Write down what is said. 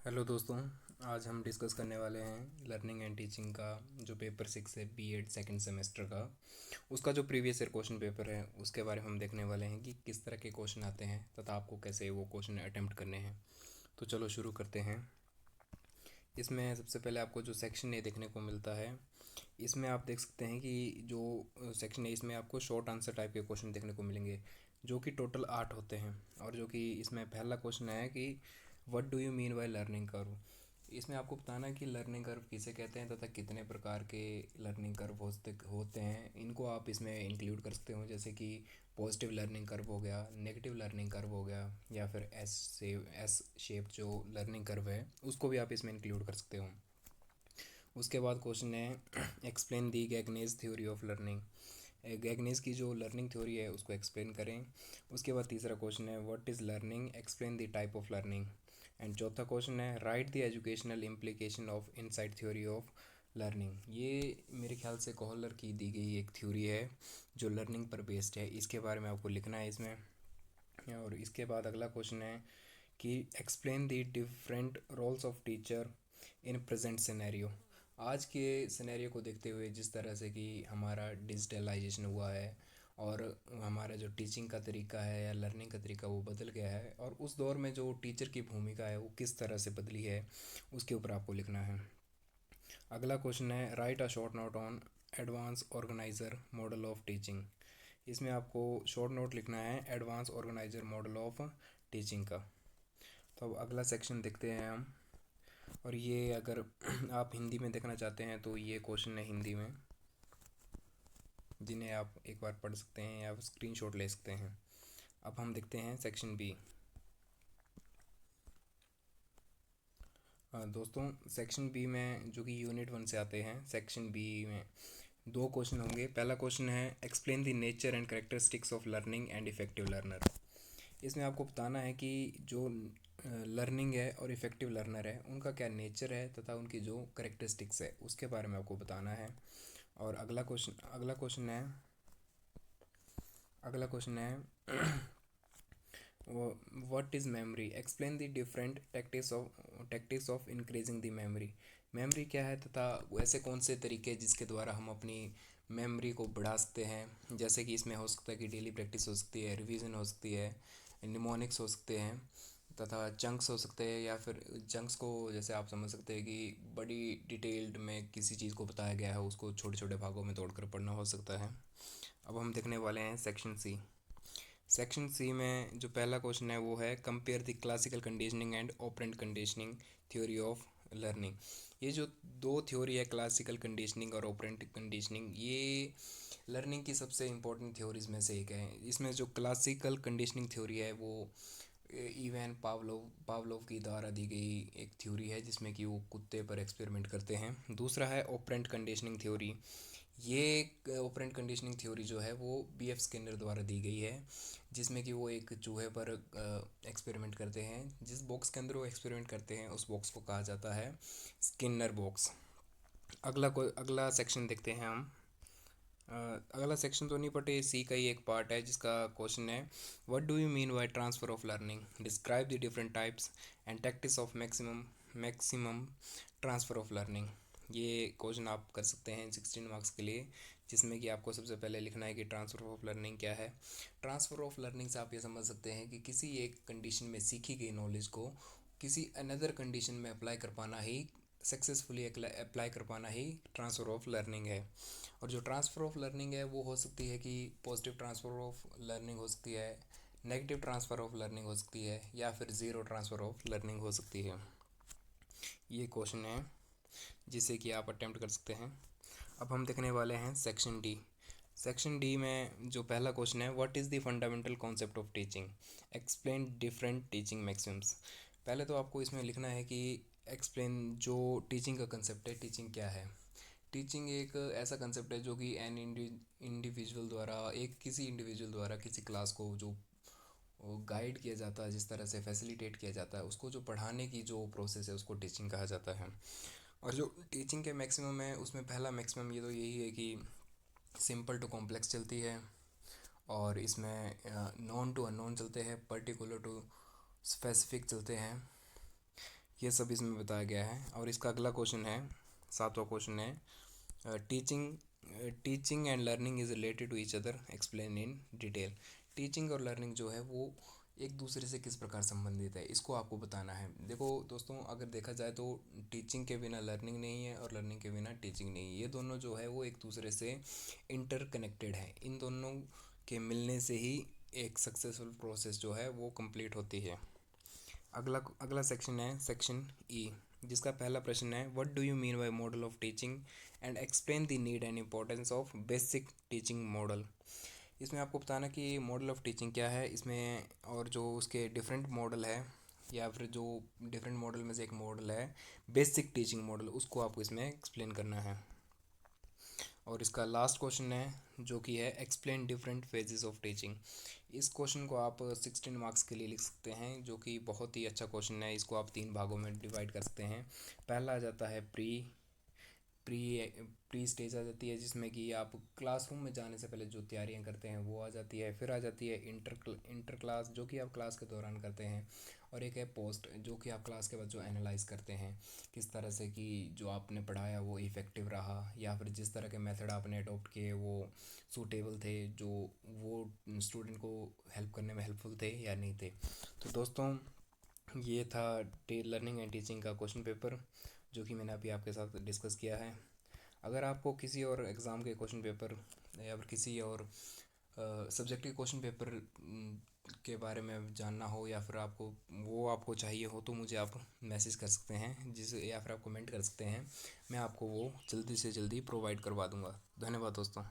Hello दोस्तों। आज हम डिस्कस करने वाले हैं लर्निंग एंड टीचिंग का जो पेपर 6 है बीएड सेकंड सेमेस्टर का। उसका जो प्रीवियस ईयर क्वेश्चन पेपर है उसके बारे में हम देखने वाले हैं कि किस तरह के क्वेश्चन आते हैं तथा आपको कैसे वो क्वेश्चन अटेम्प्ट करने हैं। तो चलो शुरू करते हैं। इसमें सबसे पहले आपको जो सेक्शन ए देखने को मिलता है, इसमें आप देख सकते हैं कि जो सेक्शन ए इसमें आपको शॉर्ट आंसर टाइप के क्वेश्चन देखने को मिलेंगे, जो कि टोटल 8 होते हैं। और जो कि इसमें पहला क्वेश्चन है कि what do you mean by learning curve. इसमें आपको बताना है कि लर्निंग कर्व किसे कहते हैं तथा कितने प्रकार के लर्निंग कर्व होते हैं। इनको आप इसमें इंक्लूड कर सकते हो, जैसे कि पॉजिटिव लर्निंग कर्व हो गया, नेगेटिव लर्निंग कर्व हो गया, या फिर एस शेप जो लर्निंग कर्व है उसको भी आप इसमें इंक्लूड कर सकते हो। उसके बाद क्वेश्चन है explain the Gagne's theory of learning. Gagne's की जो लर्निंग थ्योरी है उसको एक्सप्लेन करें। उसके बाद तीसरा क्वेश्चन है what is learning, explain the type of learning. And चौथा क्वेश्चन है right the educational implication of inside theory of learning. ये मेरे ख्याल से कोहलर की दी गई एक थ्योरी है जो लर्निंग पर बेस्ड है, इसके बारे में आपको लिखना है इसमें। और इसके बाद अगला क्वेश्चन है कि explain the different roles of teacher in present scenario. आज के सिनेरियो को देखते हुए जिस तरह से कि हमारा डिजिटलाइजेशन हुआ है और हमारा जो टीचिंग का तरीका है या लर्निंग का तरीका वो बदल गया है, और उस दौर में जो टीचर की भूमिका है वो किस तरह से बदली है, उसके ऊपर आपको लिखना है। अगला क्वेश्चन है right a short note on advance organiser model of teaching. इसमें आपको शॉर्ट नोट लिखना है advance organiser model of teaching का। तो अब अगला सेक्शन देखते हैं हम। और ये अगर आप हिंदी में देखना चाहते हैं तो ये क्वेश्चन है हिंदी में, जिन्हें आप एक बार पढ़ सकते हैं या स्क्रीनशॉट ले सकते हैं। अब हम देखते हैं सेक्शन बी। दोस्तों, सेक्शन बी में जो कि यूनिट 1 से आते हैं, सेक्शन बी में दो क्वेश्चन होंगे। पहला क्वेश्चन है explain the nature and characteristics of learning and effective learner. इसमें आपको बताना है कि जो लर्निंग है और इफ़ेक्टिव लर्नर है उनका क्या नेचर है तथा उनकी जो करेक्टरिस्टिक्स है उसके बारे में आपको बताना है। और अगला क्वेश्चन है what is memory, explain the different tactics of increasing the memory. Memory क्या है तथा ऐसे कौन से तरीके जिसके द्वारा हम अपनी मेमोरी को बढ़ा सकते हैं। जैसे कि इसमें हो सकता है कि डेली प्रैक्टिस हो सकती है, रिवीजन हो सकती है, निमोनिक्स हो सकते हैं, तथा चंक्स हो सकते हैं। या फिर चंक्स को जैसे आप समझ सकते हैं कि बड़ी डिटेल्ड में किसी चीज़ को बताया गया है उसको छोटे छोटे भागों में तोड़कर पढ़ना हो सकता है। अब हम देखने वाले हैं सेक्शन सी। सेक्शन सी में जो पहला क्वेश्चन है वो है compare the classical conditioning and operant conditioning theory of learning. ये जो दो थ्योरी है, क्लासिकल कंडीशनिंग और ऑपरेंट कंडीशनिंग, ये लर्निंग की सबसे इम्पोर्टेंट थ्योरीज में से एक है। इसमें जो क्लासिकल कंडीशनिंग थ्योरी है वो इवन पावलोव की द्वारा दी गई एक थ्योरी है जिसमें कि वो कुत्ते पर एक्सपेरिमेंट करते हैं। दूसरा है ऑपरेंट कंडीशनिंग थ्योरी। ये ऑपरेंट कंडीशनिंग थ्योरी जो है वो बीएफ स्किनर द्वारा दी गई है, जिसमें कि वो एक चूहे पर एक्सपेरिमेंट करते हैं। जिस बॉक्स के अंदर वो एक्सपेरिमेंट करते हैं उस बॉक्स को कहा जाता है स्किनर बॉक्स। अगला सेक्शन देखते हैं हम। अगला सेक्शन तो नहीं पढ़े, सी का ही एक पार्ट है जिसका क्वेश्चन है what do you mean by transfer of learning, describe the different types and tactics of maximum transfer of learning. ये क्वेश्चन आप कर सकते हैं 16 मार्क्स के लिए, जिसमें कि आपको सबसे पहले लिखना है कि ट्रांसफ़र ऑफ लर्निंग क्या है। ट्रांसफ़र ऑफ लर्निंग से आप ये समझ सकते हैं कि किसी एक कंडीशन में सीखी गई नॉलेज को किसी अनदर कंडीशन में अप्लाई कर पाना ही, सक्सेसफुली अप्लाई कर पाना ही ट्रांसफ़र ऑफ लर्निंग है। और जो ट्रांसफ़र ऑफ लर्निंग है वो हो सकती है कि पॉजिटिव ट्रांसफ़र ऑफ लर्निंग हो सकती है, नेगेटिव ट्रांसफ़र ऑफ लर्निंग हो सकती है, या फिर ज़ीरो ट्रांसफ़र ऑफ लर्निंग हो सकती है। ये क्वेश्चन है जिसे कि आप अटेम्प्ट कर सकते हैं। अब हम देखने वाले हैं सेक्शन डी। सेक्शन डी में जो पहला क्वेश्चन है what is the fundamental concept of teaching, explain different teaching Maxim's. पहले तो आपको इसमें लिखना है कि एक्सप्लेन जो टीचिंग का कंसेप्ट है, टीचिंग क्या है। टीचिंग एक ऐसा कंसेप्ट है जो कि एन इंडिविजुअल द्वारा, एक किसी इंडिविजुअल द्वारा किसी क्लास को जो गाइड किया जाता है, जिस तरह से फैसिलिटेट किया जाता है, उसको जो पढ़ाने की जो प्रोसेस है उसको टीचिंग कहा जाता है। और जो टीचिंग के मैक्सिमम है उसमें पहला मैक्सिमम ये तो यही है कि सिंपल टू कॉम्प्लेक्स चलती है, और इसमें नॉन टू अननोन चलते हैं, पर्टिकुलर टू स्पेसिफिक चलते हैं। ये सब इसमें बताया गया है। और इसका अगला क्वेश्चन है, 7वां क्वेश्चन है, teaching teaching and learning is related to each other, explain in detail. Teaching और लर्निंग जो है वो एक दूसरे से किस प्रकार संबंधित है, इसको आपको बताना है। देखो दोस्तों, अगर देखा जाए तो टीचिंग के बिना लर्निंग नहीं है और लर्निंग के बिना टीचिंग नहीं है। ये दोनों जो है वो एक दूसरे से इंटरकनेक्टेड है। इन दोनों के मिलने से ही एक सक्सेसफुल प्रोसेस जो है वो कंप्लीट होती है। अगला अगला सेक्शन है सेक्शन ई, जिसका पहला प्रश्न है, what do you mean by model of teaching and explain the need and importance of basic teaching model. इसमें आपको बताना कि मॉडल ऑफ टीचिंग क्या है इसमें, और जो उसके डिफरेंट मॉडल है या फिर जो डिफरेंट मॉडल में से एक मॉडल है बेसिक टीचिंग मॉडल, उसको आपको इसमें एक्सप्लेन करना है। और इसका लास्ट क्वेश्चन है जो कि है explain different phases of teaching. इस क्वेश्चन को आप 16 मार्क्स के लिए लिख सकते हैं, जो कि बहुत ही अच्छा क्वेश्चन है। इसको आप 3 भागों में डिवाइड कर सकते हैं। पहला आ जाता है प्री प्री प्री स्टेज आ जाती है, जिसमें कि आप क्लासरूम में जाने से पहले जो तैयारियां करते हैं वो आ जाती है। फिर आ जाती है इंटर क्लास, जो कि आप क्लास के दौरान करते हैं। और एक है पोस्ट, जो कि आप क्लास के बाद जो एनालाइज करते हैं किस तरह से कि जो आपने पढ़ाया वो इफ़ेक्टिव रहा, या फिर जिस तरह के मेथड आपने अडॉप्ट किए वो सूटेबल थे, जो वो स्टूडेंट को हेल्प करने में हेल्पफुल थे या नहीं थे। तो दोस्तों, ये था लर्निंग एंड टीचिंग का क्वेश्चन पेपर, जो कि मैंने अभी आपके साथ डिस्कस किया है। अगर आपको किसी और एग्ज़ाम के क्वेश्चन पेपर या फिर किसी और सब्जेक्ट के क्वेश्चन पेपर के बारे में जानना हो, या फिर आपको चाहिए हो, तो मुझे आप मैसेज कर सकते हैं, जिसे या फिर आप कमेंट कर सकते हैं। मैं आपको वो जल्दी से जल्दी प्रोवाइड करवा दूँगा। धन्यवाद दोस्तों।